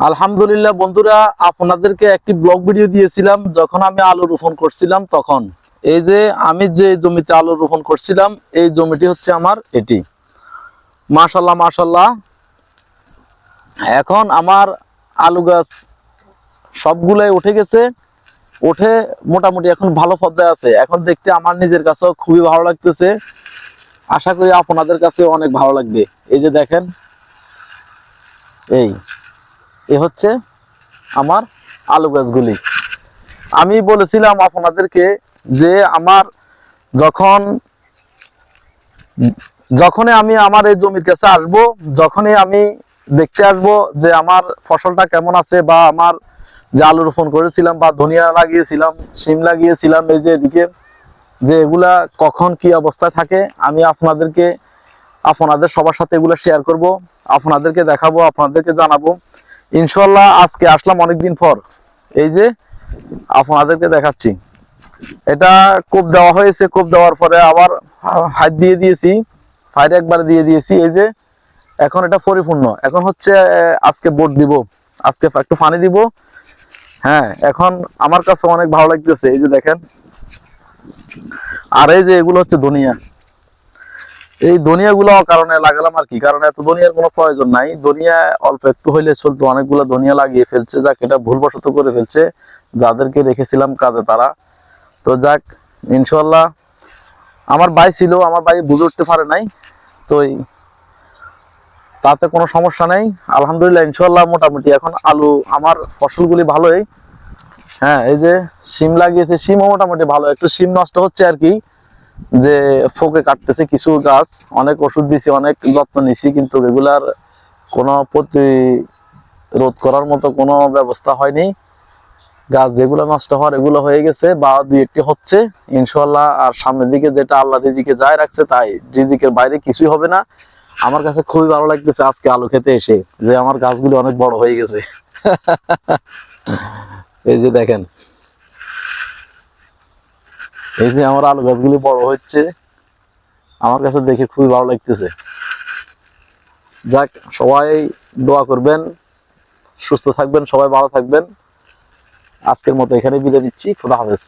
আলহামদুলিল্লাহ বন্ধুরা, আপনাদেরকে একটি ব্লগ ভিডিও দিয়েছিলাম যখন আমি আলু রোপণ করছিলাম। তখন এই যে আমি যে জমিতে আলু রোপণ করছিলাম, এই জমিটি হচ্ছে আমার এটি। মাশাল্লাহ মাশাল্লাহ, এখন আমার আলু গাছ সবগুলাই উঠে গেছে। উঠে মোটামুটি এখন ভালো পর্যায়ে আছে। এখন দেখতে আমার নিজের কাছেও খুবই ভালো লাগতেছে। আশা করি আপনাদের কাছে অনেক ভালো লাগবে। এই যে দেখেন, এই হচ্ছে আমার আলু গাছগুলি। আমি বলেছিলাম আপনাদেরকে যে আমার যখন যখনই আমি আমার এই জমির কাছে আসব, যখনই আমি দেখতে আসব যে আমার ফসলটা কেমন আছে, বা আমার যে আলু রোপণ করেছিলাম বা ধনিয়া লাগিয়েছিলাম, শিম লাগিয়েছিলাম, এই যে এদিকে যে এগুলা কখন কি অবস্থায় থাকে, আমি আপনাদের সবার সাথে এগুলো শেয়ার করব, আপনাদেরকে দেখাবো, আপনাদেরকে জানাবো ইনশাল্লাহ। আজকে আসলাম অনেকদিন পর, এই যে আপনাদেরকে দেখাচ্ছি। এটা কোপ দেওয়া হয়েছে, কোপ দেওয়ার পরে আবার হাত দিয়ে দিয়েছি, ফাইর একবার দিয়ে দিয়েছি। এই যে এখন এটা পরিপূর্ণ। এখন হচ্ছে আজকে বোট দিব, আজকে একটু পানি দিব। হ্যাঁ, এখন আমার কাছে অনেক ভালো লাগতেছে। এই যে দেখেন, আর এই যে এগুলো হচ্ছে ধনিয়া। এই ধনিয়া গুলো কারণে লাগালাম আর কি, কারণ এত ধনিয়ার কোনো প্রয়োজন নাই। ধনিয়া অল্প একটু হইলে চলতো, অনেকগুলো ধনিয়া লাগিয়ে ফেলছে। যাক, এটা ভুলবশত করে ফেলছে যাদেরকে রেখেছিলাম কাজে তারা। তো যাক, ইনশাল্লাহ আমার ভাই ছিল, আমার ভাই বুঝে উঠতে পারে নাই, তো তাতে কোনো সমস্যা নেই। আলহামদুলিল্লাহ ইনশাল্লাহ মোটামুটি এখন আলু আমার ফসলগুলি ভালোই। হ্যাঁ, এই যে শিম লাগিয়েছে, শিমও মোটামুটি ভালো। একটু শিম নষ্ট হচ্ছে আর কি, যে ফোকে কাটতেছে কিছু গাছ। অনেক ওষুধ দিছি, অনেক যত্ন নিছি, কিন্তু এগুলার কোনো প্রতিরোধ করার মতো কোনো ব্যবস্থা হয়নি। গাছ যেগুলো নষ্ট হওয়ার এগুলো হয়ে গেছে, বা দুই একটি হচ্ছে ইনশাল্লাহ। আর সামনের দিকে যেটা আল্লাহ রিজিকে যায় রাখছে, তাই রিজিকের বাইরে কিছুই হবে না। আমার কাছে খুবই ভালো লাগতেছে আজকে আলু খেতে এসে, যে আমার গাছগুলি অনেক বড় হয়ে গেছে। এই যে দেখেন, এই যে আমার আলু গাছগুলি বড় হচ্ছে, আমার কাছে দেখে খুবই ভালো লাগতেছে। যাক, সবাই দোয়া করবেন, সুস্থ থাকবেন, সবাই ভালো থাকবেন। আজকের মতো এখানে বিদায় দিচ্ছি। খোদা হাফেজ।